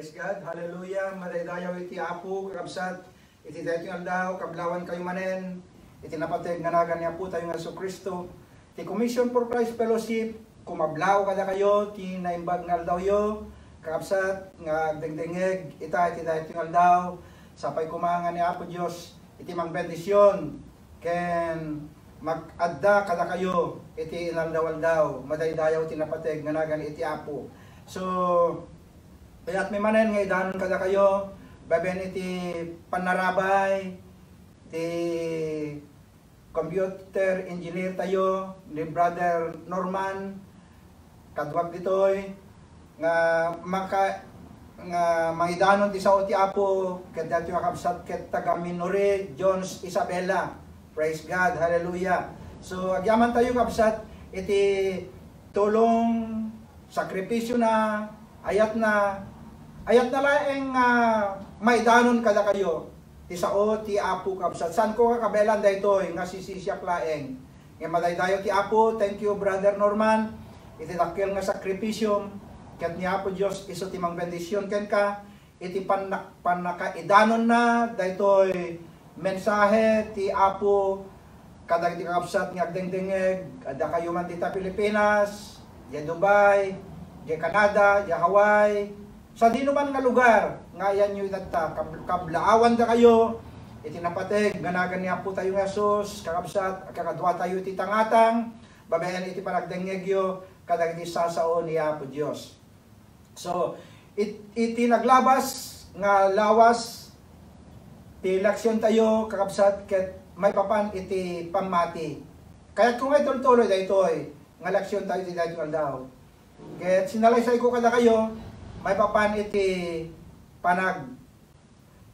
Praise God, hallelujah, madaydayaw iti Apo, kakabsat, iti dayo tingal daw, kablawan kayo manen, iti napateg nga nagan ni Apo tayo nga so Kristo, ti Commission for Christ Fellowship, kumablaw kada kayo, ti naimbag ngal daw yo, kakabsat, nga dengdengeg, iti dayo tingal daw, sapay kumangan ni Apo Diyos, iti mang bendisyon, ken mag-adda kada kayo, iti inaldawal daw, madaydayaw ti napateg nga nagan iti Apo. So, kaya't may manen nga idanon kada kayo, baben iti panarabay, ti computer engineer tayo, ni Brother Norman, kadwag ditoy, nga mangidanon ti sao ti Apo, ket dati makabsat ket taga Minore, Jones Isabela, praise God, hallelujah. So, agyaman tayo kabsat, iti tulong, sakripisyo na, ayat na laeng maidanon kada kayo ti sao ti Apo kabsat. San ko kakabelan daytoy nga sisisyak laeng nga madaydayo ti Apo. Thank you Brother Norman, iti dakkel nga sakripisyo ket ni Apo Dios iso ti mang bendisyon ken ka, iti panakaidanon na daytoy mensahe ti Apo kada ti kabsat nga agdengdengeg ada kayo man dita Pilipinas, di Dubai, di Canada, di Hawaii, sa di naman nga lugar, nga yan yung itata, kablaawan da kayo, itinapateg, ganagan niya po tayo ng Jesus, kakabsat, kakadwa tayo iti tangatang, babayan iti panagdengegyo, kadag iti sasao niya po Diyos. So, iti naglabas, nga lawas, ti leksyon tayo, kakabsat, ket may papan iti pamati. Kaya kung ay tuloy daytoy, nga leksyon tayo iti daytoy daw. Ket sinalaysay ko kada kayo, may papan iti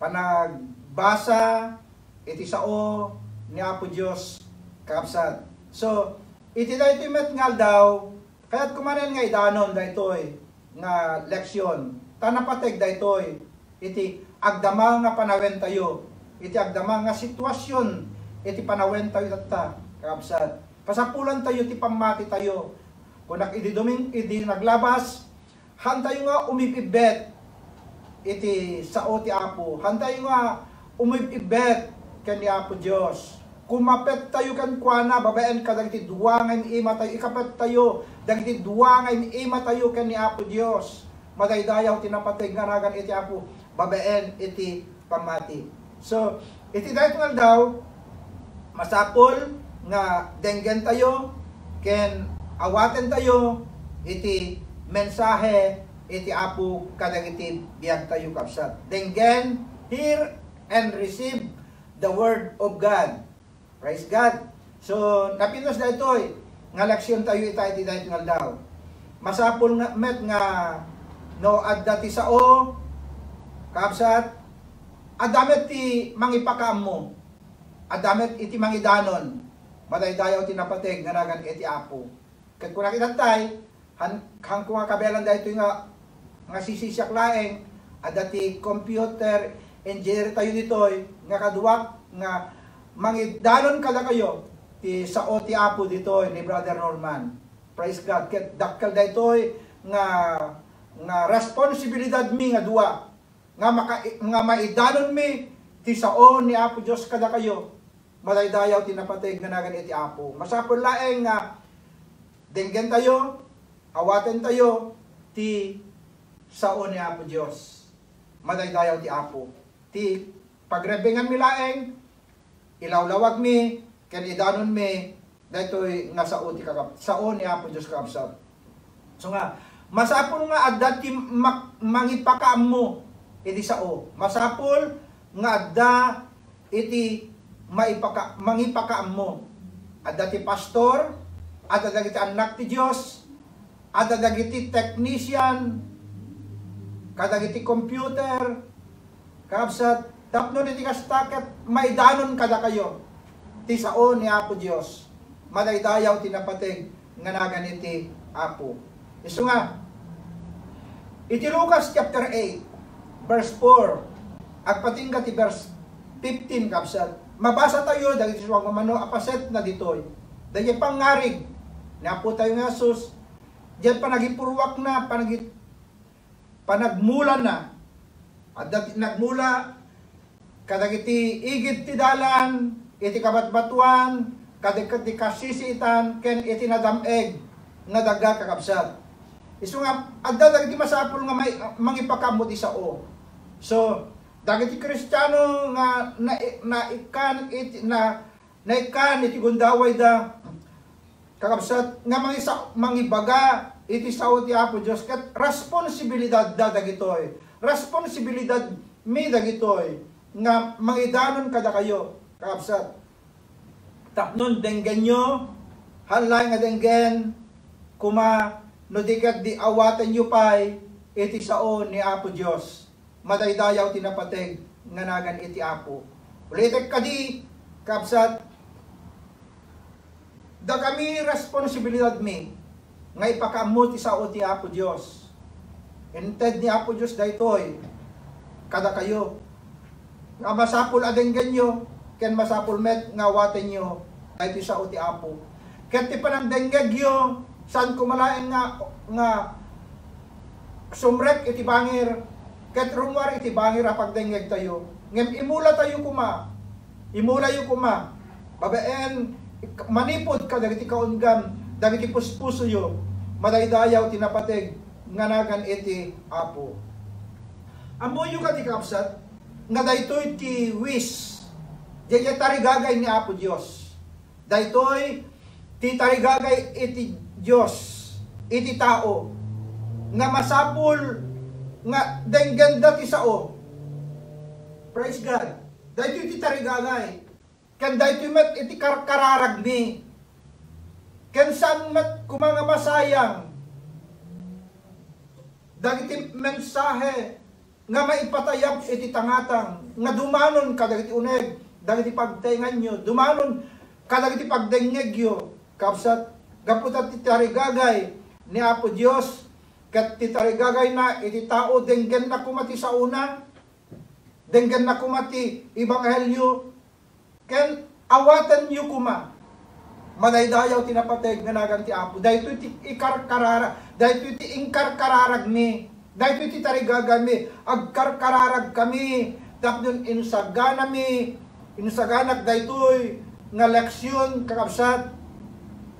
panagbasa iti sao ni Apo Dios kakabsat. So iti daytoy met ngal daw, kaya't kumanen nga idanon daytoy nga leksyon. Tanapateg daytoy iti agdama nga panawen tayo, iti agdama nga sitwasyon iti panawen tayo data kakabsat. Pasapulan tayo ti pamati tayo. Kung idi naglabas, hantayo nga umipibet iti sao ti Apo. Hantayo nga umipibet ken ni Apo Dios. Kumapet tayo kan kuana, babaen ka dagiti duwa nga ima tayo, ikapet tayo dagiti duwa nga ima tayo ken ni Apo Dios. Madaydayaw tinapateg nga nagan iti Apo, babaen iti pamati. So, iti dayto nga daw masapol nga denggen tayo ken awaten tayo iti mensahe iti Apo kadagiti biag tayo kapsat. Denggen, hear and receive the word of God. Praise God. So napinos na ito'y nga leksyon tayo iti dahil nga daw. Masapol nga met nga no adda ti sao kapsat adamet ti mangipakaam mo. Adamet iti mangidanon. Madaydayaw tinapateg nga nagan iti Apo. Ket kung nakitatay, hang kung kabelan dahito nga sisisyak laeng, ada ti computer engineer tayo ditoy, nga kaduwak, nga mangidanon kada kayo, ti sao ti Apo ditoy, ni Brother Norman. Praise God. Ket dakkel daytoy nga responsibilidad mi nga duwa, nga maidanon mi, ti sao ni Apo Dios kada kayo, madaydayaw tinapateg nga nagan iti Apo. Masapol laeng nga denggen tayo, awaten tayo, ti sao ni Apo Dios. Madaydayaw ti Apo. Ti pagrebengan mi laeng, ilawlawag mi, ken idanon mi, daytoy nga sao ti sao ni Apo Dios kakabsat. So nga, masapol nga adda ti mangipakaam mo iti sao. Masapol nga adda iti mangipakaam mo. Adda ti pastor, adda dagiti anak ti Dios, adda dagiti technician, kadagiti computer, kakabsat, tapno iti kastaket, maidanon kada kayo, ti sao ni Apo Dios. Madaydayaw tinapateg nga nagan iti Apo. Isu nga, iti Lucas chapter 8, verse 4, agpatingga ti verse 15 kapsat. Mabasa tayo dagiti suwag mamano apaset na ditoy. Dagiti pangarig na po tayo nga Jesus, diyan panagipurwak na, panagmulan na, At nagmula kadagiti igid ti dalan, iti kabatbatuan, kadagiti kasisitan, ken iti nadameg nga daga kakabsat. Isu nga adda dagiti masapul nga may mangipakamot isao. So dagiti Kristiyano nga naikan iti gundaway da kakabsat nga mangibaga iti sao ti Apo Dios ket responsibilidad da dagitoy. Responsibilidad mi dagitoy nga mangidanon kada kayo kakabsat. Tapnon denggen nyo halay nga denggen kuma no dikat di awatan nyo pay iti sao ni Apo Dios. Madaydayaw tinapateg nga nagan iti Apo. Ulitek kadi kakabsat da kami responsibilidad mi nga ipakamot isao ti Apo Dios. Inted ni Apo Dios daytoy kada kayo nga masapul adenggen nyo ken masapul met nga waten nyo daytoy sao ti Apo. Ket ti panangdenggeg yo saan kumalaen nga sumrek iti bangir ket rumwar iti bangir apagdenggeg tayo. Ngem imula tayo kuma. Imula yu kuma. Babaen manipod ka dagiti kaungam dagiti puspuso yo madaydayaw tinapateg nga nagan iti Apo. Ammo yu kati kapsat nga daytoy ti wis diya tarigagay ni Apo Dios. Daytoy ti tarigagay iti Dios iti tao nga masapul nga denggen dati sao. Praise God. Daytoy ti tarigagay. Ken daytoy met iti karkararag mi. Ken saan met kumanga masayang. Dagiti mensahe nga maipatayap iti tangatang nga dumanon kadagiti uneg dagiti pagtaingan nyo. Dumanon kadagiti pagdengeg yo. Kapsat gaputat ti tarigagay ni Apo Dios ket ti tarigagay na iti tao denggen na kumati sa una. Denggen na kumati ebanghelyo. Ken awatan yu kuma madaydayaw tinapateg nga nagan ti Apo. Daytoy ti ikarkararag, daytoy ti ingkarkararag mi, daytoy ti tarigagay mi, agkarkararag kami, tapnon insagana mi, insaganak daytoy nga leksyon kakabsat.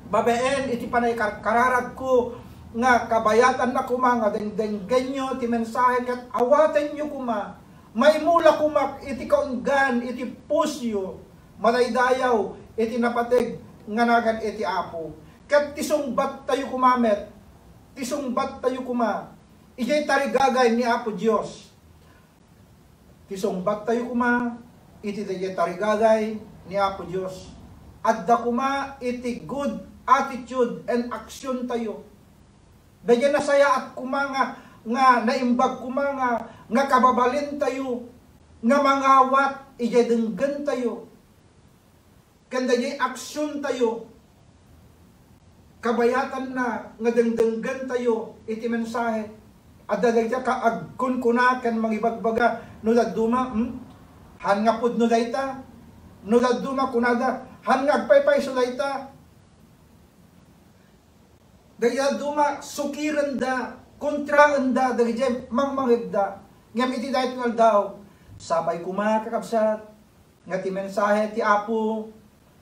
Babaen iti panay kararag ko nga kabayatan na kuma nga dengdenggen nyo ti mensahe ket awaten nyo kuma. Maimula kuma iti kaunggan iti pusyo madaydayaw iti napateg nga nagan iti Apo. Ket tisungbat tayo kumamet. Tisungbat tayo kuma. Ijay tarigagay ni Apo Dios. Tisungbat tayo kuma iti tarigagay ni Apo Dios. Adda kuma iti good attitude and action tayo. Dagyan nasaya at kuma nga naimbag kuma nga kababalin tayo nga mangawat ijay denggen tayo. Kanda jay aksyon tayo, kabayatan na, nga dengdenggan tayo, iti mensahe, at dadagya ka agkunkunakan mangibagbaga, no daduma, han nga pud no dayta, no daduma kunada, han nga agpaypay so dayta, daya duma, sukiran da, kontraan da, dagya mangmangibda, ngam iti dayto nga daw, sabay kumakakabsat, nga ti mensahe ti Apo,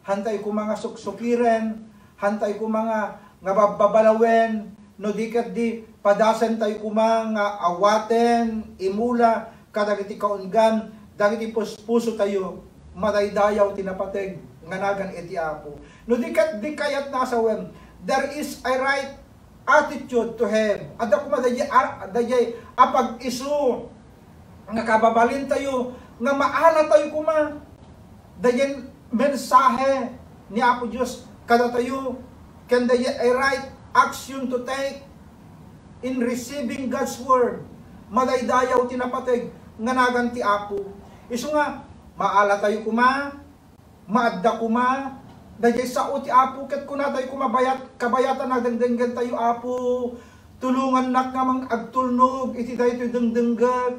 hantay ko mga suksukiren, hantay ko mga nga babalawen, no dikat di padasan tayo ko mga awaten, imula, kadagiti kaungan, dagiti puspuso tayo, madaydayaw tinapateg, nganagan iti Apo. No dikat di kayat nasawem, there is a right attitude to have. Ada ko madayay apag isu, nga kababalin tayo, nga maala tayo kuma, dayan mensahe ni Apo Dios kada tayo can they a right action to take in receiving God's word. Madaydayaw tinapateg nga nagan ti Apo. Isu nga maala tayo kuma, maadda kuma, dayay sao ti Apo ket kuna tayo kumabayat kabayatan na dengdenggan tayo Apo. Tulungan nak namang agtulnog iti daytoy dengdengget.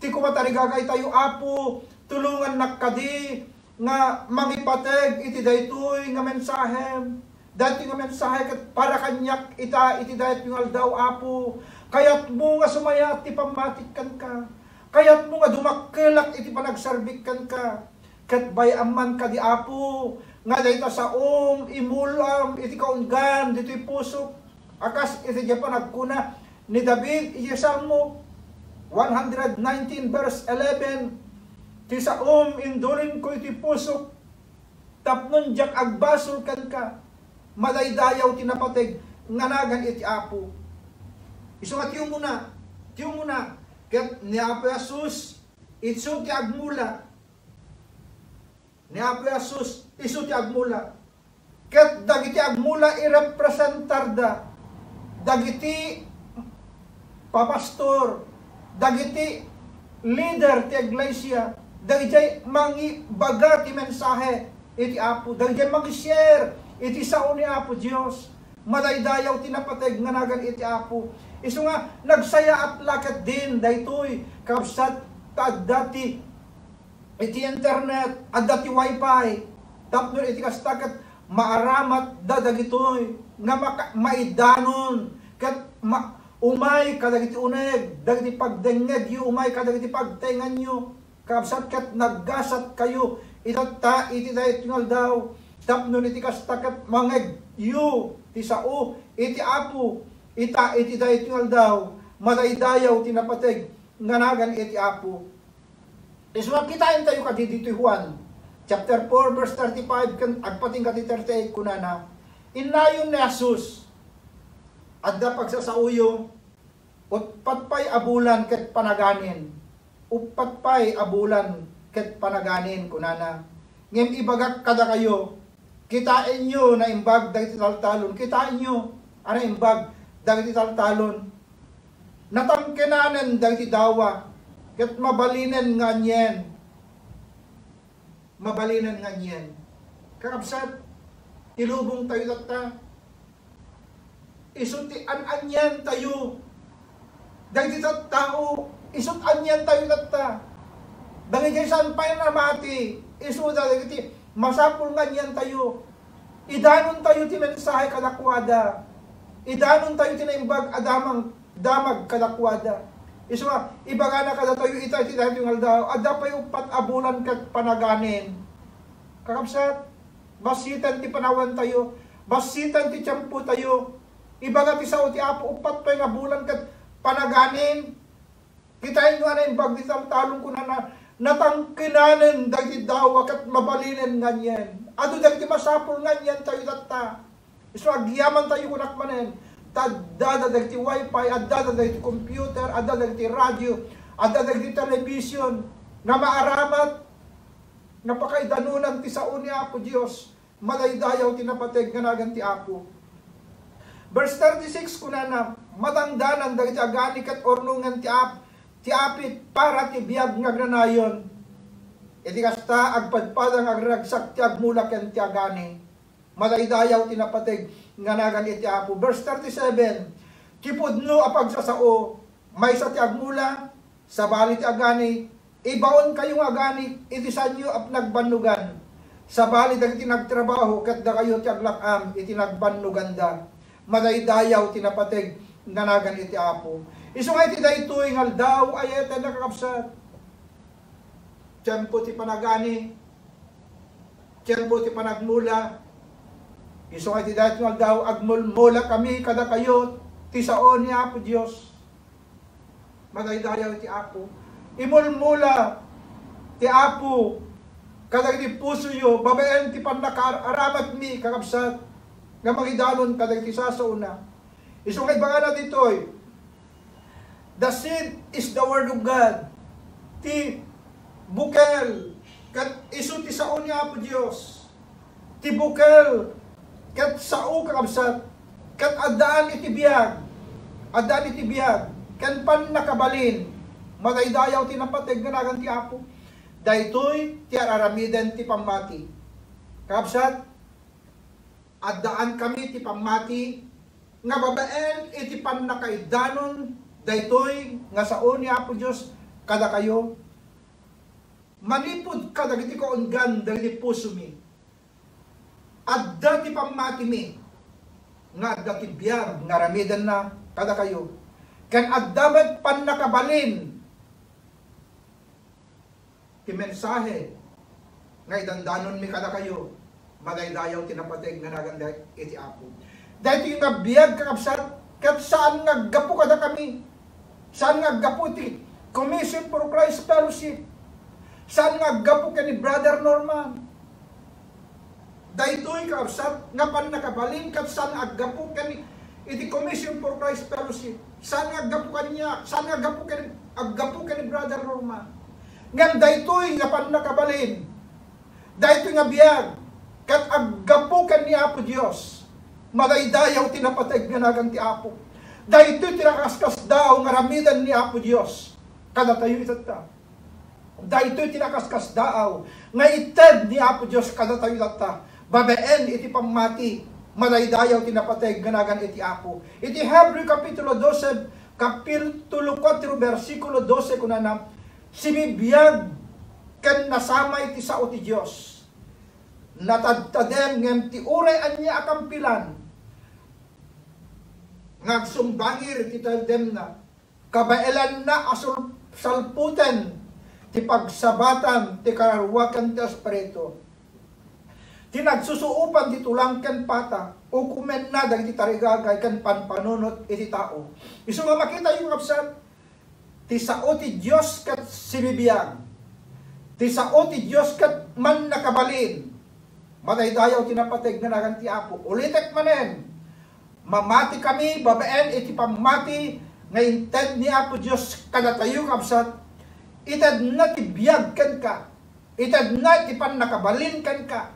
Ti kumatarigagay tayo Apo, tulungan nak kadi nga mangipateg iti daytoy nga mensahe. Dati nga mensahe ket para kanyak iti daytoy nga aldaw Apo. Kayat mo nga sumayat ti pamatikan ka. Kaya't mo nga dumakkelak iti panagsarbikan ka. Kat bayaman ka di Apo, nga dahita sa imulam, iti kaunggan, dito'y pusok. Akas iti di panagkuna ni David, iti Salmo 119 verse 11, ti sa indulin ko iti pusok, tapnon jak agbasol kan ka, madaydayaw tinapateg, nganagan iti Apo. Iso nga tiyo muna, kat ni Apo Jesus, itso ti agmula, ni Apo Jesus, iso ti agmula, kat dagiti agmula irepresentarda, dagiti papastor, dagiti leader ti iglesia, dagiti mangi baga ti mensahe, iti Apo, dagiti mangi share, iti sao ni Apo Diyos, madaydayaw tinapateg nganagan iti Apo. Iso nga, nagsaya at lakat din, daytoy, kapsat, dati, iti internet, at dati wifi, tapno iti kastakat, maaramat, dadagitoy, nga maidanon, kat umay, kadagiti uneg, dagiti pagdengeg, umay, kadagiti pagtengan nyo, kapsat kat naggasat kayo, itatta, iti daytingal daw, tapno iti kastakat, mangeg, ti sao, iti Apo, iti daytingal daw, madaydayaw tinapateg, nganagan iti Apo. Iswa kitain tayo ka dito Juan, chapter 4 verse 35, agpating kati 38 kunana, inayon ni Jesus, adda pagsasauyo, utpatpay abulan ket panaganin, utpatpay abulan ket panaganin kunana, ngem ibagak kada kayo, kitain nyo na imbag dagiti taltalon, kitain nyo, ana imbag dagiti taltalon, natangkenanen dagiti dawa, ket mabalinen nga nyen, kakabsat, ilubong tayo tatta, isuti an-anyan tayo, dagiti tao, isut anyan tayo tatta, dagiti saan pa yung namati, isuda dagiti, masapul nga nyan tayo, idanon tayo ti mensahe kadakwada, idanon tayo ti naimbag damag kadakwada, iso nga, ibaga na kada tayo itay ti dahil yung aldaw, adda pa yung patabulan kat panaganin, kakabsat, basitan ti panawan tayo, basitan ti tiyampo tayo, ibaga ti sao ti Apo, upat pa yung abulan kat panaganin, kitain nga na yung bag di talong ko na natangkinanen dagiti dawa kat mabalinen nga niyan. Ado dagiti masapul nga niyan tayo tatta. Iso agyaman tayo kunak manen. Tadada dagiti wifi, adada dagiti computer, adada dagiti radio, adada dagiti television, nga maaramat, napakaidanunan ti sao ni Apo Diyos, madaydayaw tinapateg nga nagan ti Apo. Verse 36 kunana, matangdanan dagiti agani kat ornungan ti apit para ti biag nga granayon. Iti kasta agpadpadang agragsak ti agmula ken ti agani. Madaydayaw tinapateg nga nagan iti Apo. Verse 37, kipudno a pagsasao, maysa ti agmula, sabali ti agani, ibaon kayong agani, iti sanyo ap nagbannugan. Sabali dagiti nagtrabaho, ket da kayo ti aglakam, iti nagbannugan. Madaydayaw tinapateg nga nagan iti Apo. Isu nga iti daytoy ngaldaw ayete nakakapsat. Tiyempo ti panagani, tiyempo ti panagmula. Isu nga iti daytoy ngaldaw agmulmula kami kada kayo ti sao ni Apo Dios. Madaydayaw iti Apo. Imulmula ti Apo kada iti puso yo, babaen ti panakaaramat mi kakapsat nga magidanon kada iti sasauna. Isu nga ibanga na ditoy, the seed is the word of God. Ti bukel, kat isu ti sao ni Apo Dios. Ti bukel, kat sao kakabsat, kat adaan iti biyag, kan pan nakabalin, madaydayaw ti napateg nga nagan ti Apo. Daytoy ti araramiden ti pamati. Kakabsat, adaan kami ti pamati, nga babaen iti pan nakaidanon, daytoy nga sao ni Apo Dios kada kayo, manipod kada iti kaunggan dagiti puso mi, adda ti pamati mi, nga adda ti biyag nga ramidan na kada kayo, kan adda met pan nakabalin, ti mensahe nga idandanon mi kada kayo madaydayaw tinapateg nga naganda iti Apo. Dahil yung nabiyag kakabsat, kat saan nga gapo kada kami? Saan nga gapo ti Commission for Christ Fellowship? Saan nga gapo ka ni Brother Norman? Dahil ito'y kakabsat, nga pan nakabalin, kat saan nga gapo ka ni iti Commission for Christ Fellowship? Saan nga gapo ka niya? Saan nga gapo ka ni Brother Norman? Ngam dahil ito'y nga pan nakabalin, dahil ito'y nga biyag, kat aggapo ka ni Apo Diyos, madaydayaw tinapateg nga nagang ti Apo. Dahil ito'y tinakaskas daw nga ramidan ni Apo Diyos, kada tayo itata. Dahil ito'y tinakaskas daw nga ited ni Apo Diyos, kada tayo itata. Babaen iti pamati, madaydayaw tinapateg nga nagan iti Apo. Iti Hebreo Kapitulo 12, Kapitulo 4, versikulo 12, kunanam, simibiyag ken nasama iti sao ti Diyos. Natadtadem ngem ti uray anya akampilan. Ngagsumbangir ti tadem na. Kabaelan na asul salputen ti pagsabatan ti kararwakan ti asperito. Ti nagsusuupan ti tulang ken pata o kumen na dagiti tarigagay ken panpanunot iti tao. Isu nga makita yung kapsat ti sao ti Dios ket sinibiyag. Ti sao ti Dios ket man nakabalin. Madaydayaw tinapateg na nagan ti Apo. Ulitek manen. Mamati kami, babaen iti pamati nga inted ni Apo Dios kada tayo kapsat. Ited na ti biyag ken ka. Ited na ti pan nakabalin ken ka.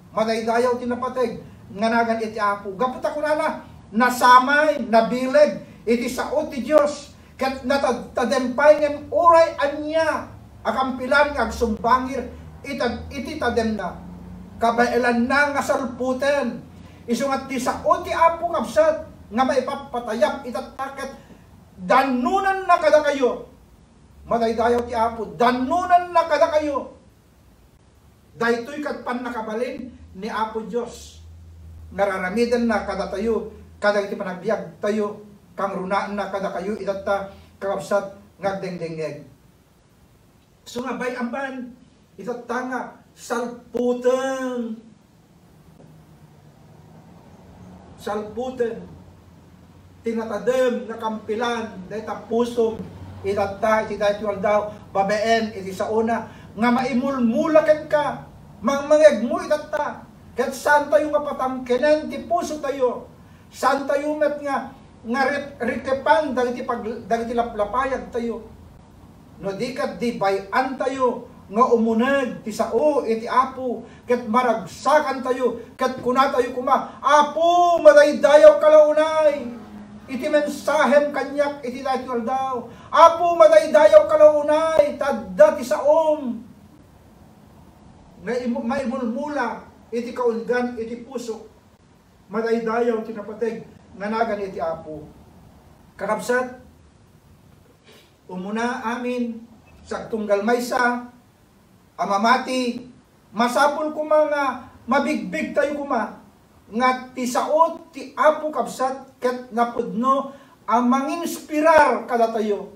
Madaydayaw tinapateg nga nagan iti Apo. Gaputa ko na nasamay, nabileg iti sao ti Dios. Ket natadempay ngem uray anya akampilan nga agsumbangir iti tadem na. Kabaelan na nga salputen. Isungat ti sao ti Apo kapsat nga maipapatayap itataket danunan na kada kayo. Madaydayaw ti Apo, danunan na kada kayo. Daytoy kat pan nakabalin ni Apo Dios. Nararamidan na kada tayo, kada iti panagbiag tayo, kang runaan na kada kayo itata kakapsat ngagdengdengeg. So nga bay amban itata nga salputen tinatadem na kampilan dahil tapusom itata iti dahil daw babaen iti sa una nga maimulmulaken ka mangmangeg mo itata ket saan tayo kapatangkenen ti puso tayo saan tayo met nga ritepan dagiti laplapayag tayo no di kat di bayan tayo nga umuneg ti sao iti Apo ket maragsakan tayo ket kuna tayo kuma Apo madaydayaw kalaunay iti mensahem kanyak iti daytoy daw Apo madaydayaw kalaunay tadda ti saom maimulmula iti kaundan iti puso madaydayaw tinapateg nga nagan iti Apo. Kakabsat umuna amin sa tunggal maysa amamati, masapul kuma nga mabigbig tayo kuma nga ti sao ti Apo kapsat ket napudno ang manginspirar kada tayo.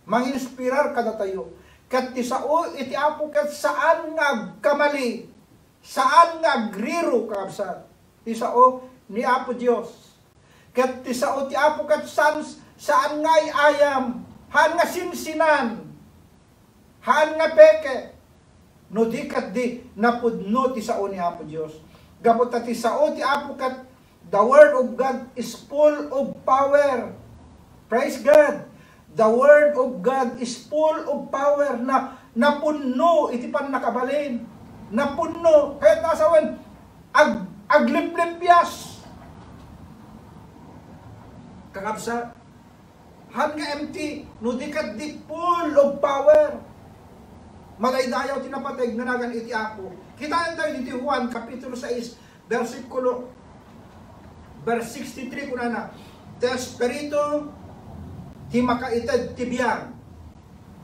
Manginspirar kada tayo. Ket ti sao iti Apo ket saan nga kamali, saan nga agriro kapsat. Ti sao ni Apo Dios. Ket ti sao ti Apo ket saan nga ayam, haan nga sinsinan, haan nga peke. No di kat di napudno ti sao ni Apo Dios. Gapot ti sao ti Apo kat the word of God is full of power. Praise God. The word of God is full of power na napunno iti pan nakabalin. Napunno kahit nasawan agliplipyas. Kakabsa han nga empty no di kat di full of power. Madaydayaw tinapateg nga nagan iti Apo. Kitaan tayo dito Juan Kapitulo 6 versikulo verse 63 kuna na. Ti Espiritu ti makaited ti biyag.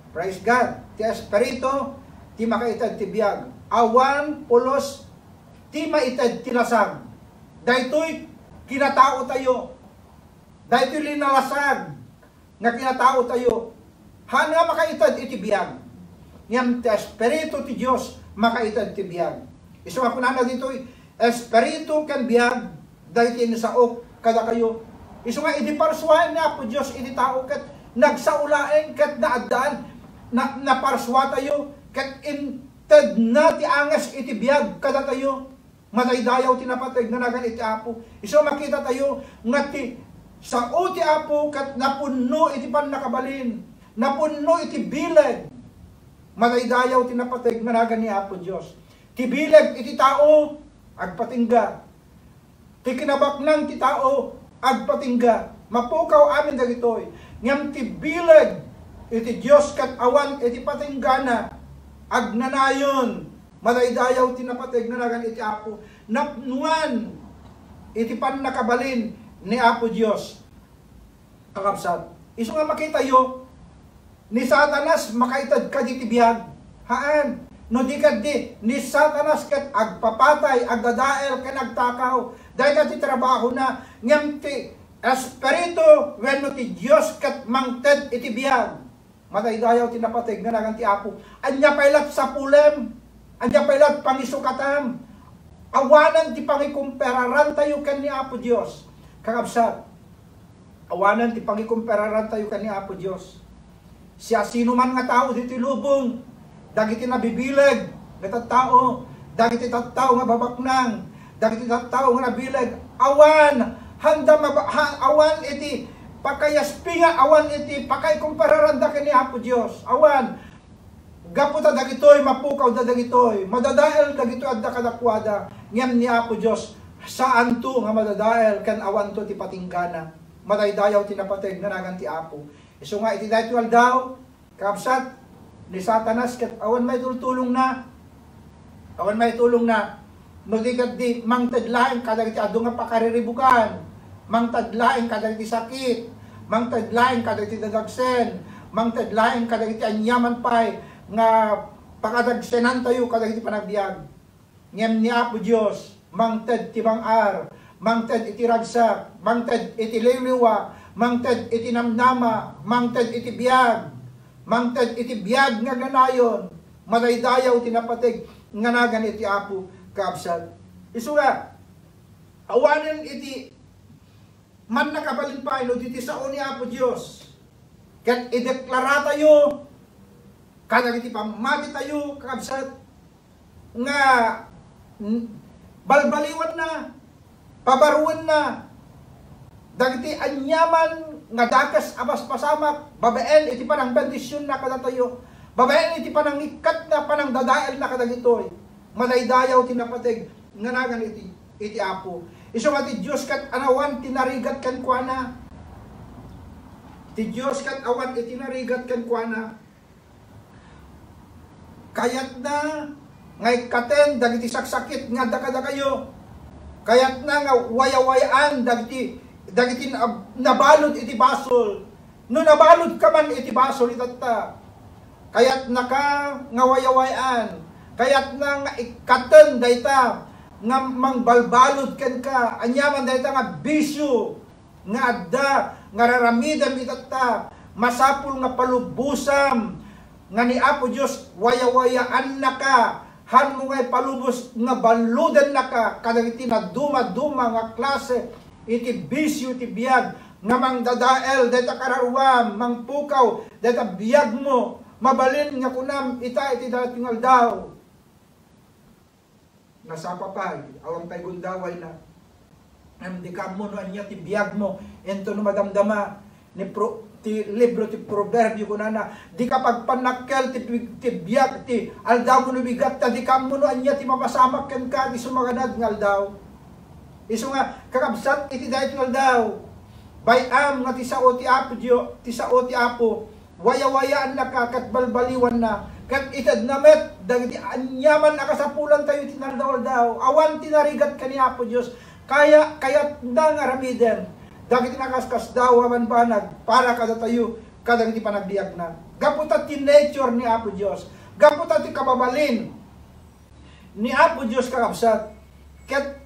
Praise God. Ti Espiritu ti makaited ti biyag. Awan pulos ti maited ti lasag. Daytoy kinatao tayo. Daytoy linalasag nga kinatao tayo. Han nga makaited iti biyag. ngem ti espiritu ti Dios makaited ti biag. Isu ako na dito espiritu ken biag dagiti nisaok kada kayo. Isu nga idi parswaen ni Apo Dios idi tao ket nagsaulaen ket naadaan na parswa tayo ket inted na ti anges iti biag kada tayo. Madaydayaw tinapateg na nagan iti Apo. Isu makita tayo nga ti sao ti Apo ket napunno iti pannakabalin, napunno iti bileg. Madaydayaw tinapateg na nagan ni Apo Dios. Ti bileg iti tao agpatingga. Ti kinabaknang ti tao agpatingga. Mapukaw amin dagitoy. Ngem ti bileg iti Dios ket awan iti patinggana agnanayon. Madaydayaw tinapateg na nagan iti Apo. Napnuan iti pannakabalin ni Apo Dios. Kakabsat. Isu nga makita yo ni Satanas makaitad ka di ti biag. Haan. No di ka di ni Satanas ket agpapatay, agdadael ken agtakaw. Dahil ka ti trabaho na ngem ti espiritu wenno ti Dios ket mangted iti biag. Madaydayaw tinapateg na nagan ti Apo. Anya pailat sa pulem. Anya pailat pangisukatam. Awanan ti pangikumperaran tayo ken ni Apo Dios. Kakabsat. Awanan ti pangikumperaran tayo ken ni Apo Dios. Siya sino man nga tao diti lubong, dagiti nabibileg nga tattao, dagiti tattao nga babaknang, dagiti tattao nga nabileg, awan awan iti pakayaspinga, awan iti pakaykumpararan da ken ni Apo Dios. Awan gaputa dagitoy mapukaw da dagitoy, madadael dagitoy adda kadakwada ngem ni Apo Dios. Saan to nga madadael ken awan to ti patinggana. Madaydayaw tinapateg na nagan ti Apo. Isu nga iti daytoy daw kapsat ni Satanas ket awan may tultulong na. Awan may tulong na. No di ket di mangtadlaeng kadagiti adu nga pakariribukan. Mangtadlaeng kadagiti sakit. Mangtadlaeng kadagiti dadagsen. Mangtadlaeng kadagiti anyaman pay nga pakadagsenan tayo kadagiti panagbiag. Ngem ni Apo Dios mangted ti bang-ar, mangted iti ragsak, mangted iti liwliwa, mangted iti namnama, mangted iti biag, mangted iti biag nga ganayon, madaydayaw tinapateg nga nagan iti Apo kaabsat. Isu nga awanen iti man nakabalin pa no diti sao ni Apo Dios. Ket ideklara tayo kadagiti pamati tayo kaabsat nga balbaliwan na, pabaruan na, dagiti anyaman nga dakas abas pasamak, babaen iti panang bendisyon na kadatayo, babaen iti panang ikat na panang dadael na kadagitoy, madaydayaw tinapateg nga nagan iti Apo. Isu nga ti Dios kat anawan tinarigat ken kuana, ti Dios kat awan iti narigat ken kuana, kayat na ngay katen dagiti saksakit nga dakada kayo. Kayat na nga wayawayaan dagiti nabalod iti basol. No nabalod ka man iti basol itatta. Kayat na ka nga wayawayaan. Kayat na nga ikaten dayta nga mangbalbalod ken ka. Anyaman dayta nga bisyo nga adda nga raramidam itatta. Masapul nga palubusam nga ni Apo Dios wayawayaan na ka. Han mo ngay palubos nga baludan na ka kadagiti na duma-duma nga klase iti bisyo iti biag nga mangdadael dayta kararuam mangpukaw dayta biag mo mabalin nga kunam ita iti datingal daw nasapapay awang pay gundaway na di ka mo no anya ti biag mo ento no madamdama ti libro ti proverbio kunana di ka pagpanakkel ti biag ti aldaw kuno bigat ta di ka mo no anya ti mapasamak ken ka ti sumaganad nga aldaw. Isu nga kakabsat iti daytoy aldaw bayam nga ti sao ti Apo Dio ti sao ti Apo wayawayaan na ka kat balbaliwan na kat itad namet dagiti anyaman akasapulan tayo ti aldaw awan tinarigat ka ni Apo Dios kaya na nga ramiden dagiti nakaskas daw man banag para kada tayo kadagiti panagbiag na. Gaputa ti nature ni Apo Dios. Gaputa ti kababalin ni Apo Dios kakabsat. Ket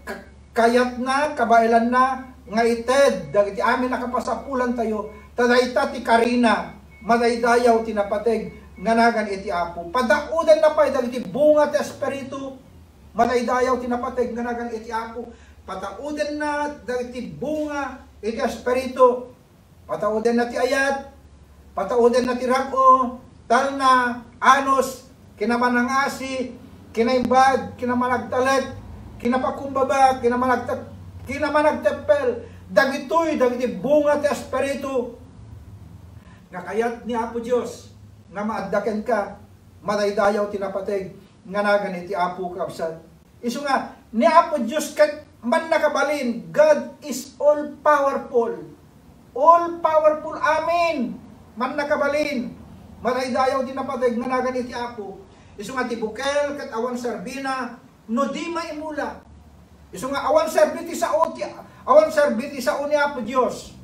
kayat na kabailan na nga ited dagiti amin nakapasapulan tayo tadayta ti karina madaydayaw tinapateg nganagan iti Apo. Padaudan na pay dagiti bunga ti espiritu, madaydayaw tinapateg nganagan iti Apo. Pataudan na dagiti bunga iti espiritu, pataudan na ti ayat, pataudan na ti rago, tal na anos, kinamanangasi, kinaimbad, kinamanagtalet, kinapakumbaba, kinamanagtepel, dagitoy, dagiti bunga ti espiritu, nga kayat ni Apo Diyos, nga maaddaken ka, madaydayaw tinapateg, nga nagan iti Apo kapsat. Isu nga, ni Apo Diyos kat man nakabalin, God is all powerful. All powerful, amin. Man nakabalin, madaydayaw tinapateg, nga nagan iti Apo. Isu nga tibukel kat awan serbina, no di maimula. Isu nga awan serbiti sa oti, awan serbiti sa uni Apo Diyos.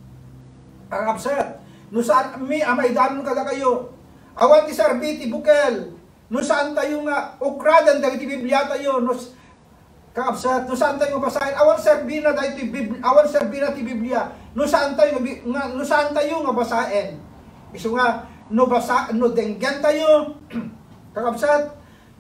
Ang kapsat, no saan mi amay danon kada kayo. Awan ti serbiti bukel, no saan tayo nga ukradan dagiti Biblia tayo, no kaabsat, no saan tayo mabasahin, awan serbina dagiti Biblia, awan serbina ti Biblia, no saan tayo nga basahin. Isu nga no denggen tayo, kakabsat,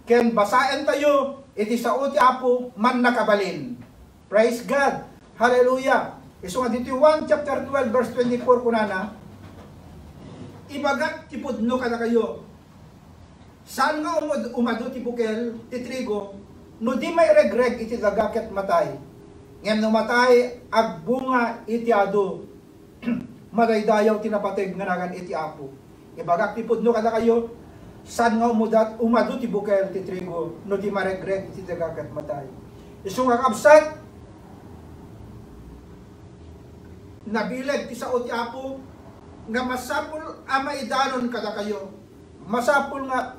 ken basahin tayo, iti sao ti Apo man nakabalin. Praise God. Hallelujah. Isu nga dito 1 chapter 12 verse 24 kunana, ibagat ti pudno kada kayo. Saan nga umado ti bukel, ti trigo, no di may regreg iti dagaket matay. Ngem no matay, agbunga iti ado. Madaydayaw tinapateg nga nagan iti Apo. Ibagak ti pudno kada kayo, saan nga umado ti bukel, ti trigo, no di maregreg iti dagaket matay. Isu nga kabsat, nabileg ti sao ti Apo, nga masapul amaidanon kada kayo. Masapul nga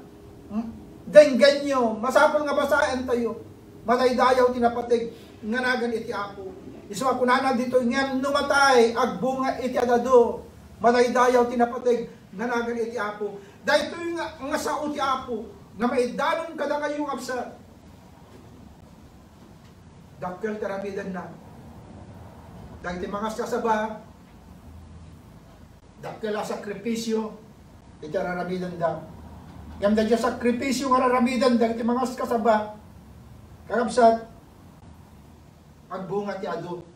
denggen nyo, masapul nga basahin tayo. Madaydayaw tinapateg nga nagan iti Apo. Isu nga kunana dito ngem numatay agbunga iti adado. Madaydayaw tinapateg nga nagan iti Apo. Dahito nga sao ti Apo nga maidanon kada kayo kapsa. Dakkel terabidan na. Dahil ti mga kasaba, dakkel a sakripisyo, iti raramidan da. Ngam da dya sakripisyo nga raramidan da, iti mga kasaba, kakabsat, agbunga ti ado.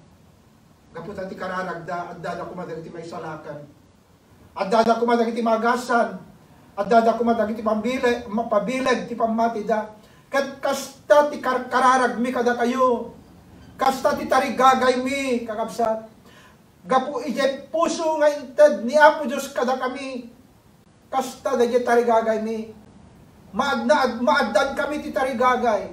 Gaputan ti kararagda, at dada kumadag iti may salakan. At dada kumadag iti magasan. At dada kumadag iti mapabileg, ti pamati da. Kat kasta ti kararag mi kada kayo. Kasta ti tarigagay mi, kakabsat. Gapu ije puso nga inted ni Apo Diyos kada kami. Kasta da ije tarigagay mi. Maaddan kami ti tarigagay.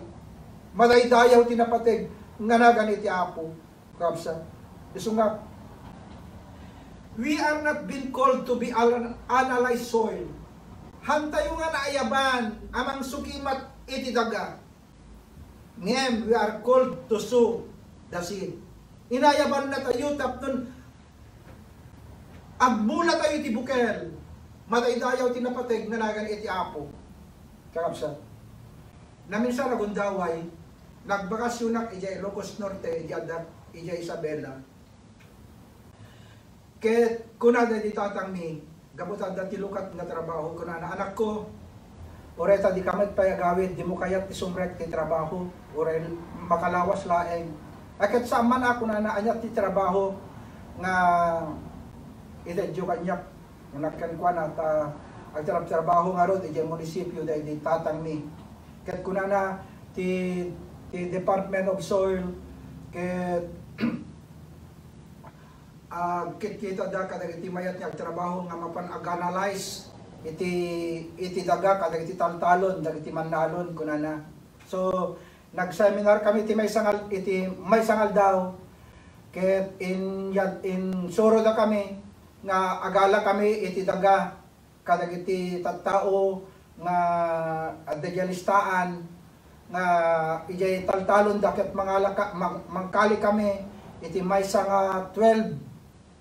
Madaydayaw tinapateg nga nagan iti Apo. Kakabsat. Isu nga, we are not been called to be analyzed soil. Hantayo nga naayaban amang sukimat iti daga. Ngem, we are called to sow the seed. Inayaban na tayo, tapnon, agmula tayo iti bukel, madaydayaw tinapateg na nagan iti Apo. Kakabsat. Naminsan nagundaway, nagbakasyonak ijay Ilocos Norte, ijay Isabela. Ket kunada di tatang mi, gabutan dati lukat nga trabaho, kunana anak ko, oreta di kamag payagawid, di mo kayat isumrek ti trabaho, oray makalawas laeng. Akat saan ako na naanyat ti trabaho nga idadyo kanyak, unakkan kwa na ang trabaho nga ron, iti munisipyo da di tatang mi. Ket kunana ti Department of Soil, ket kita da kadag iti mayat niya trabaho nga mapan-analyze iti daga kadag iti taltalon dag iti mannalon kunana. So nag-seminar kami iti may sangal daw ket in suro da kami nga agala kami iti daga kadag iti tattao nga adda listaan nga ijay taltalon da ket mangkali kami iti may nga 12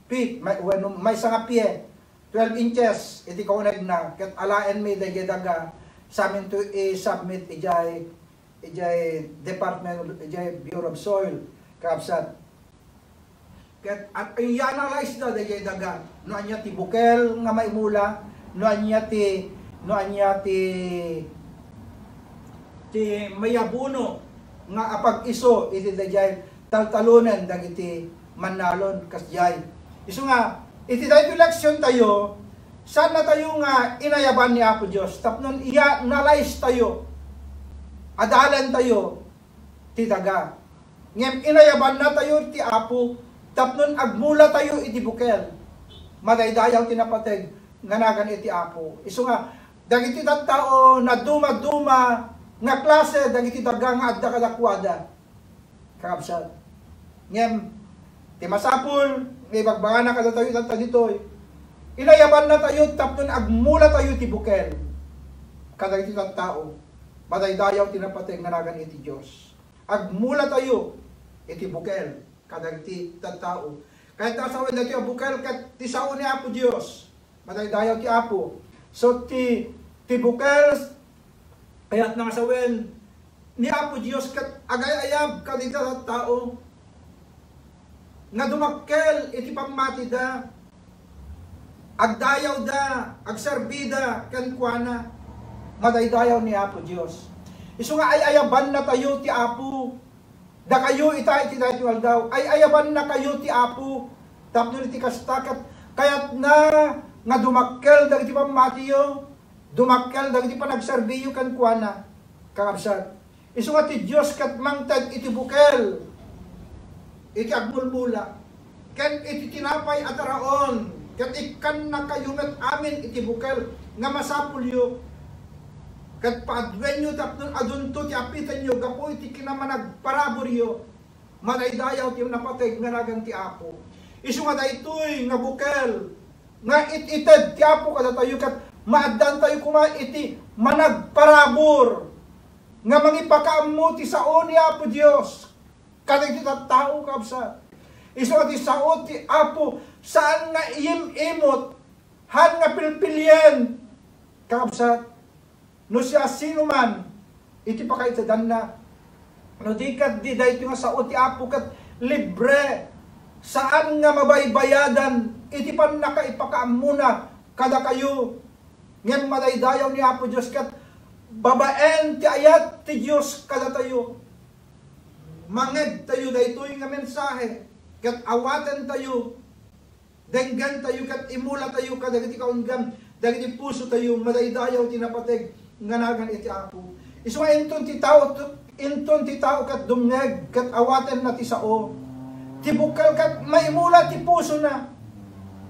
feet, may sanga pie, 12 inches, iti kaunag na, ket alaen mi dagay daga, sa amin to i-submit ijay Department, ijay Bureau of Soil, kaabsat. Ket at i-analyze na dagay daga, no anya ti bukel nga maimula, no anya ti no anya ti mayabuno nga apag iso iti dayjay taltalunan dagiti manalon kasjay. Isu nga iti daytoy leksyon tayo sana tayo nga inayaban ni Apo Dios tapnon iya nalays tayo adalan tayo ti daga. Ngem inayaban na tayo ti Apo tapnon agmula tayo iti bukel. Madaydayaw tinapateg nganagan iti Apo. Isu nga dagiti tattao na duma-duma nga klase dagiti daga nga adda kadakwada. Kakabsat. Ngem ti masapul nga ibagbangan na kada tayo tanta ditoy. Inayaban na tayo tapnon agmula tayo ti bukel. Kadagiti tattao madaydayaw tinapateg nganagan iti Dios. Agmula tayo iti bukel kadagiti tattao. Kahit nasawan na ti bukel kat ti sao ni Apo Dios. Madaydayaw ti Apo. So ti bukel kaya nasawen ni Apo Dios kat agay-ayab kadagiti tattao nga dumakkel iti pamati da agdayaw da agserbida ken kuana madaydayaw ni Apo Dios. Isu nga ay ayaban na tayo ti Apo. Da kayo ita iti daytoy aldaw ay ayaban na kayo ti Apo. Tapno iti kastakat kayat na nga dumakkel dagiti pamatiyo, dumakkel dagiti panagserbiyo ken kuana kakabsat. Isu nga ti Dios kat mangted iti bukel. Iti agmulmula. Ken iti tinapay ataraon. Ket ikan na kayumet amin iti bukel nga masapulyo. Ket paadwenyo tapnon adunto ti apitan nyo gapo iti kinamanag paraburyo. Madaydayaw ti napateg nga nagan ti Apo. Isu nga daytoy nga bukel nga ited ti Apo kada tayo ket maaddan tayo kuma iti managparabur nga mangipakaammo ti sao ni Apo Dios. Kadagiti tattao kabsa. Isu ti sao ti Apo saan nga imot han nga pilpilyen kabsa. No siya sino man iti pakaitadan na no di kat di dayto nga sao ti Apo kat libre saan nga mabaybayadan iti pan nakaipakaammo na kada kayo ngem madaydayaw ni Apo Dios kat babaen ti ayat ti Dios kada tayo. Manged tayo daytoy nga mensahe ket awaten tayo denggan tayo ket imula tayo kadagiti kaunggam dagiti puso tayo madaydayaw tinapateg nganagan iti Apo. Isu nga inton ti tao ket dumngeg ket awaten na ti sao. Ti bukal ket maimula ti puso na.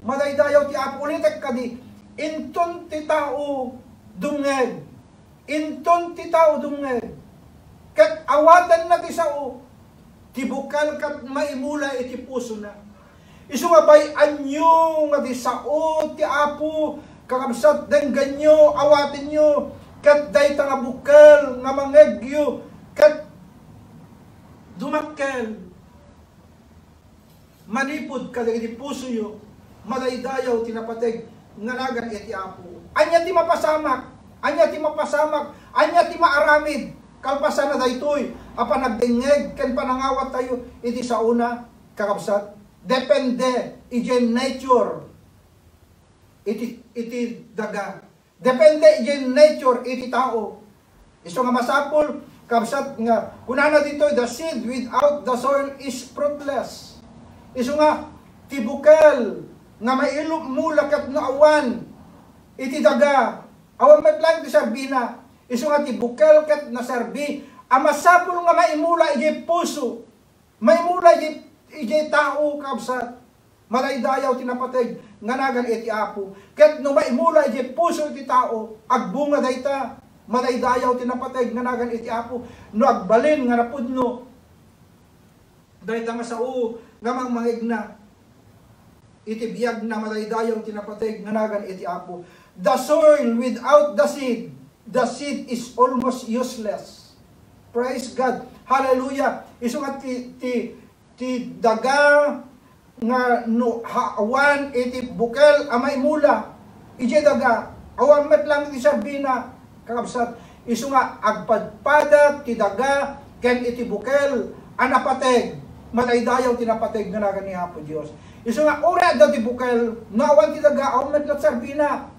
Madaydayaw ti Apo ulitek kadi inton ti tao dumngeg. Inton ti tao dumngeg. Ket awaten na ti sao. Ti bukal ket maimula iti puso na. Isu nga bay-an nyo nga ti sao ti Apo kakabsat denggan nyo awaten nyo. Kat dayta nga bukal nga mangegyo kat dumakkel manipod kadagiti puso yo madaydayaw tinapateg nganagan iti Apo. Anya ti mapasamak, anya ti maaramid kalpasan na daytoy apan nagdengeg ken panangawat tayo iti sauna kakabsat. Depende iti nature iti daga. Depende yung nature iti tao. Isu nga masapul kabsat nga kunana dito the seed without the soil is fruitless. Isu nga ti bukel nga mailop mula ket no awan iti daga awan met lang ti serbina. Isu nga ti bukel ket na serbi a masapul nga maimula iti puso. Maimula iti tao kabsat. Madaydayaw tinapateg nganagan iti Apo. Ket no maimula iti puso iti tao, agbunga dayta. Madaydayaw tinapateg nganagan iti Apo. No agbalin nga napudno. Dayta nga sao nga mangmangigna. Iti biyag na madaydayaw tinapateg nganagan iti Apo. The soil without the seed is almost useless. Praise God. Hallelujah. Isu nga ti daga nga no awan iti bukel amay mula ije daga awan met lang iti serbina kakabsat. Isu nga agpadpada ti daga ken iti bukel anapateg madaydayaw tinapateg nganagan ni Apo Dios. Isu nga ora da ti bukel no awan ti daga awan met lang serbina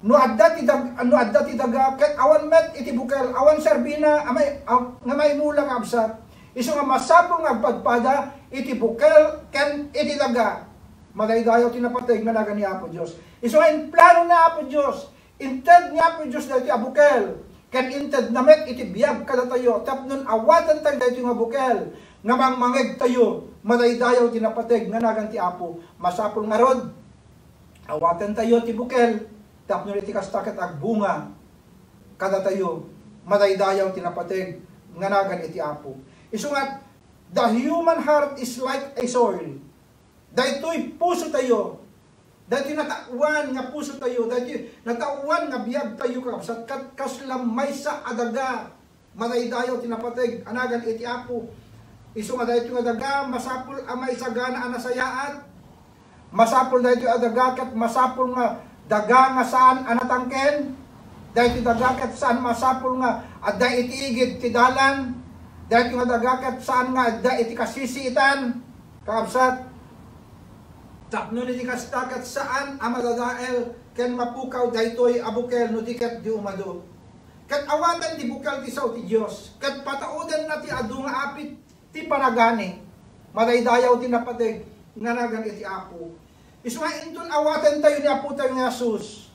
no adda ti daga ket awan met iti bukel awan serbina nga may mula nga absat isu nga masapol nga agpadpada iti bukel ken iti daga madaydayaw tinapateg nga nagan ni Apo Dios isu nga in plano na Apo Dios inted ni Apo Dios dati abukel ken inted namet iti biag kada tayo tapnon awatan tayo dati nga bukel nga mangmangeg tayo madaydayaw tinapateg nga nagan ti Apo masapol nga rod awatan tayo ti bukel tapno iti kastaket agbunga kada tayo madaydayaw tinapateg nga nagan iti Apo isu nga the human heart is like a soil daytoy puso tayo dati natawan nga puso tayo dati natawan nga biag tayo kakabsat kaslam may sa adaga madaydayaw tinapateg anagan iti Apo isu nga daytoy nga daga masapul amay sagana anasayaat masapul daytoy adaga ket masapul nga daga nga saan anatangken dahil daga ket saan masapul nga adda iti igid ti dalan dahil nga daga ket saan nga adda iti kasisiitan kakabsat tapno iti kasta ket saan amadadael ken mapukaw daytoy abukel no diket di umado ket awatan di bukal ti saw ti Dios ket pataudan na ti adu nga apit ti panagani madaydayaw ti napateg nga nagan iti Apo isu nga inton awatan tayo ni Apo tayo nga Jesus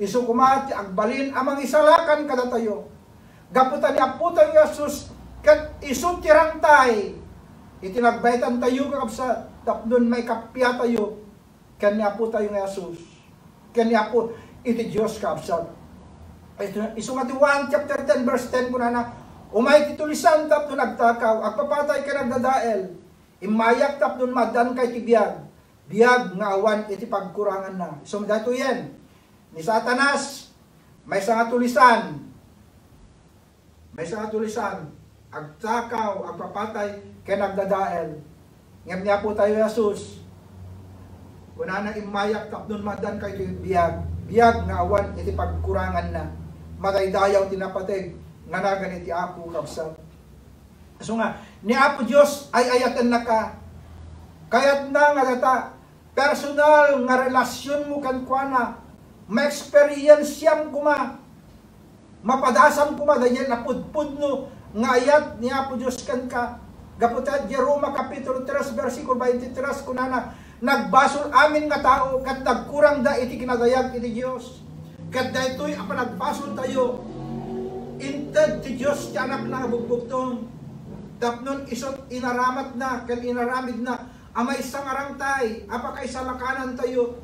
isu kumati agbalin amang isalakan kada tayo gaputan ni Apo tayo nga Jesus ket isu tirantay itinagbaytan tayo kakabsat tapnon may kapya tayo ken ni Apo tayo nga Jesus ken ni Apo iti Dios kakabsat isu nga ti 1 chapter 10 verse 10 kunana umay titulisan tapnon agtakaw agpapatay ken agdadael imayak tapnon madan kay ti biag nga awan iti pagkurangan na. So dato yan. Ni Satanas may nga tulisan. May nga tulisan. Agtakaw, agpapatay ken agdadael. Ngem niya po tayo Jesus. Kuna na imayak tapnon madan kay iti biag nga awan iti pagkurangan na. Madaydayaw tinapateg nga nagan iti Apo kabsat. So nga ni Apo Dios ay ayatan na ka kayat na nga data personal nga relasyon mo kan kuana ma-experience siyam kuma mapadasam kuma dahil napudpud no nga ayat ni Apo Dios kan ka gaputat di Roma kapitulo 3 versikulo 23 kunana nagbasol amin nga tao kat nagkurang da iti kinadayag iti Dios kat daytoy apan nagbasol tayo inted ti Dios ti anak na bugbugton tapnon isot inaramat na ken inaramid na amay sangarangtay apakay sa lakanan tayo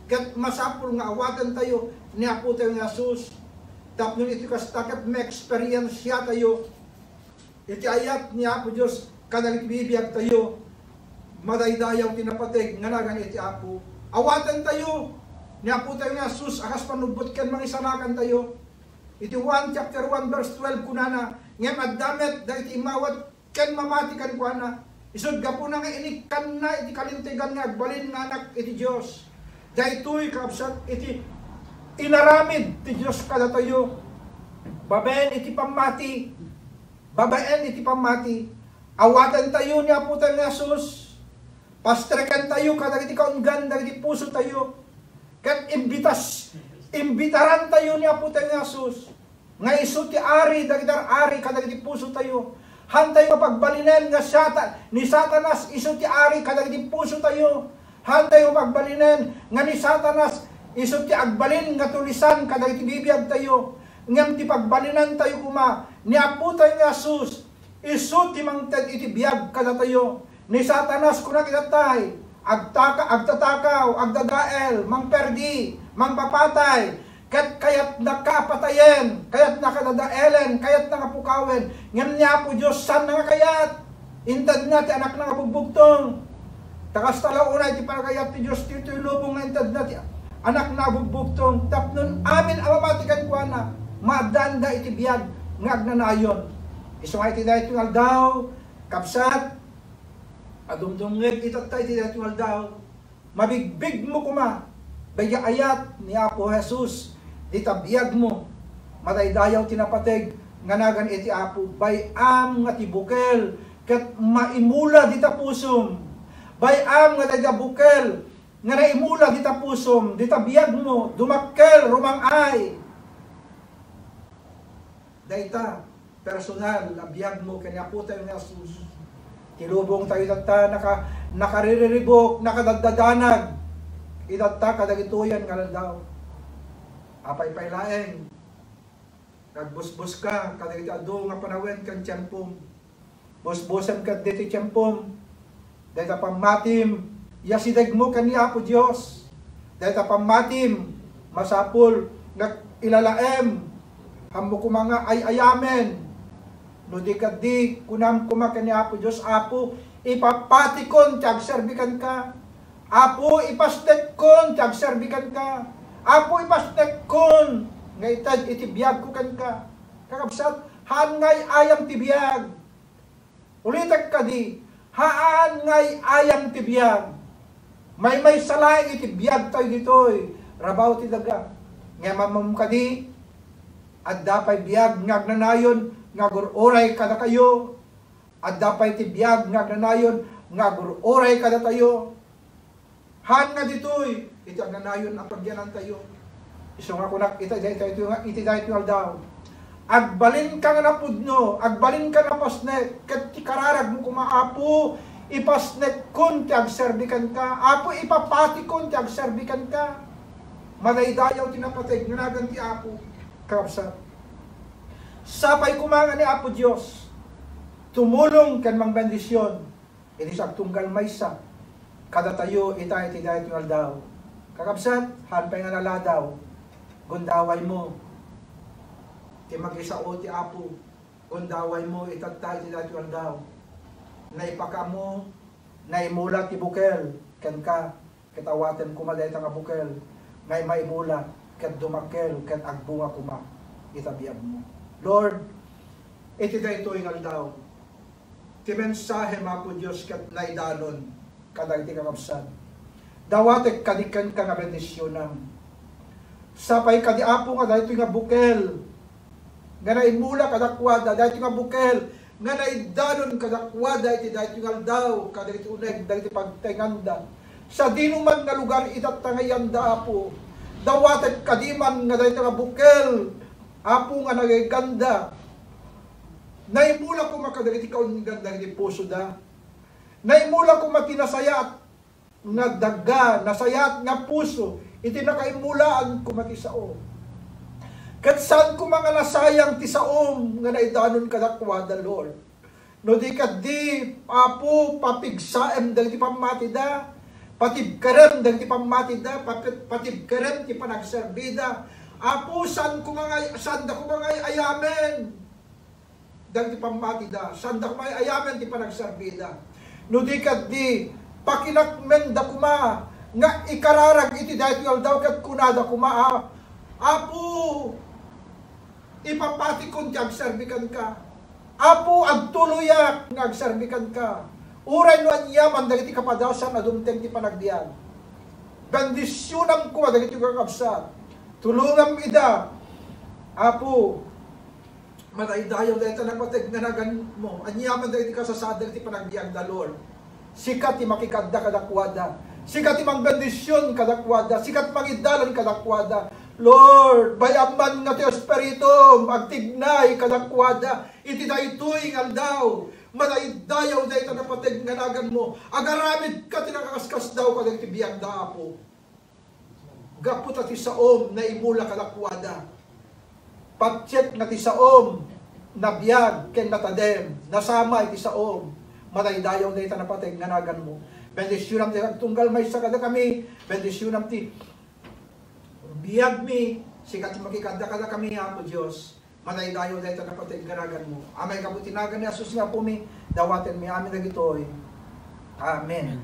ket masapul nga awatan tayo ni Apo tayo nga Jesus tapnon iti kastaket may experience siya tayo iti ayat ni Apo Dios kadagit bibiyag tayo madaydayaw tinapateg nga nagan iti Apo awatan tayo ni Apo tayo nga Jesus akas panubot ken mangisalakan tayo iti 1 chapter 1 verse 12 kunana ngem addamet dagiti imawat ken mamati kan kuana isod gapo na nga inikan na iti kalintigan nga agbalin nga anak iti Dios daytoy kakabsat iti inaramid ti Dios kada tayo babaen iti pamati awatan tayo ni Apo tayo nga Jesus pastrekan tayo kada iti kaunggan dagiti puso tayo ket imbitaran tayo ni Apo tayo nga Jesus nga isu ti ari dagiti ari kada iti puso tayo hantay mapagbalinan nga ni Satanas isu ti ari kadagiti puso tayo hantay mapagbalinan nga ni Satanas isu ti agbalin nga tulisan kadagiti bibiyag tayo ngem ti pagbalinan tayo kuma ni Apo tayo nga Jesus isu ti mangted iti biag kada tayo ni Satanas kuna kitatay agtatakaw agdadael mangperdi mangpapatay kayat nakapatayen, kayat nakadadaelen, kayat nakapukawen. Ngam niya Apo Dios san nga kayat. Intad na ti anak nga bugbugtong. Takas talaw unay ti panagayat ti Dios ti lubong nga intad na ti anak nga bugbugtong. Tapnon amin amamatikan ko na madanda iti biyag nga agnanayon. Isu nga iti dahil tungal daw kapsat adumdungeg itatay iti dahil tungal daw mabigbig mo kuma baya ayat ni Apo Jesus ditabiyag mo madaydayaw tinapateg nga nagan iti Apo bayam nga tibukel ket maimula dita pusum bayam nga dagabukel nga naimula dita pusom, dita biyag mo, dumakkel, rumangay. Dayta, personal, abiyag mo, kanya po tayo nga Jesus. Tilubong tayo data, nakariribok, nakadagdadanag. Idata, kadagituyan nga lang daw. Apay-paylaeng. Nagbusbus ka, kadagiti ado nga panawen kang tiyempom. Busbusan ka diti tiyempom. Dahil pamatim, yasidag mo kaniya po Diyos. Dahil pamatim, masapul, ilalaem, hamo ko mga ayamen. No di ka di, kunam kuma kaniya po Diyos, apo, ipapatikon, tiyagserbikan ka. Apo, ipastek kon, tiyagserbikan ka. Apo, ipastek kon, nga itad, itibiyag ko kan ka. Kakabsat, haan ngay ayam tibiyag. Ulitak ka di, haan ngay ayam tibiyag. May salay itibiyag tayo ditoy. Rabaw ti daga. Nga mamam ka di, at dapay biyag ngagnanayon, ngagururay kada kayo. At dapay tibiyag ngagnanayon, ngagururay kada tayo. Han nga ditoy, iti ang nanayon ang pagyanan tayo. Iso nga kunak, iti dahil ito daw. Agbalin ka nga na pudno, agbalin ka na pasnek, kat ikararag mo kumaapo, ipasnek kun ti agserbikan ka, apo ipapati kun ti agserbikan ka. Madaydayaw tinapatay, nganagan ti apo, kapsat. Sapay kumanga ni Apo Diyos, tumulong kan mang bendisyon, inisag tunggal maysa, kada tayo itay ti dahil tungal daw. Kakabsat, hanpay nga naladaw, gundaway mo, ti mag-isao ti Apo, gundaway mo, itatay ti dahil tungal daw. Naipaka mo, naimula ti bukel, ken ka, kitawaten kumaday nga bukel, ngay maimula, ket dumakel, ket agbunga kuma, itabiyab mo. Lord, iti dahil tungal daw, ti mensahe Apo Diyos ket naidanon, kadag ti kakabsat. Dawatek kadikan ka nga bendisyonan. Sapay kadi Apo nga dahil nga bukel. Nga naimula kadakwada dahil nga bukel. Nga naidanon kadakwada iti dahil nga daw kadag iti uneg dahil iti pagtenganda. Sa dinuman nga lugar itattangayan da Apo. Dawatek kadiman nga dahil nga bukel. Apo nga nagaganda. Naimula ko makadag iti kaungganda iti puso da. Naimula ko matinasayat nga daga, nasayat nga puso, iti nakaimulaan ko matisao. Kat saan ko mga nasayang tisaom nga naidanon kadakwada, Lord. No di ka di, Apo, papigsaem dahil ti pamatida, patibkarem dahil ti pamatida, patibkarem ti panagserbida. Apo, saan da ko mga ayamen dahil ti pamatida, saan da ko mga ayamen ti panagserbida. No di ka di, pakinakmen da kuma, nga ikararag iti dahil daw kat kunada kuma, Apo, ipapati kon ti agserbikan ka. Apo, agtuluyak nga agserbikan ka. Uray no anyaman dagiti kapadasan na dumteng ti panagbiag. Bendisyonam ko dagiti kakabsat. Tulungam ida, Apo, mataydayaw dahil tanagpateg nga nagan mo. Anyaman dagiti kasasad dagiti panagbiag da Lord. Sikat ti makikadda kadakwada. Sikat ti mangbendisyon kadakwada. Sikat mangidalan kadakwada. Lord, bayaman nga ti Espiritu, agtignay kadakwada. Iti daytoy ngal daw. Manaydayaw dahil tanapateg nga nagan mo. Agaramid ka ti nakakaskas daw kadag ti biyag da Apo. Gaputa ti saom na imula kadakwada. Patsyet nga ti saom na biyag ken natadem. Nasama iti saom. Mataydayaw na itanapateg nga nagan mo. Bendisyonam ti tunggal may sa kada kami. Bendisyonam ti biyag mi. Sikat makikada kada kami Apo Diyos. Mataydayaw na itanapateg nga nagan mo. Amay kabutinagan ni Asus nga po mi. Dawaten mi amin na gitoy. Amen.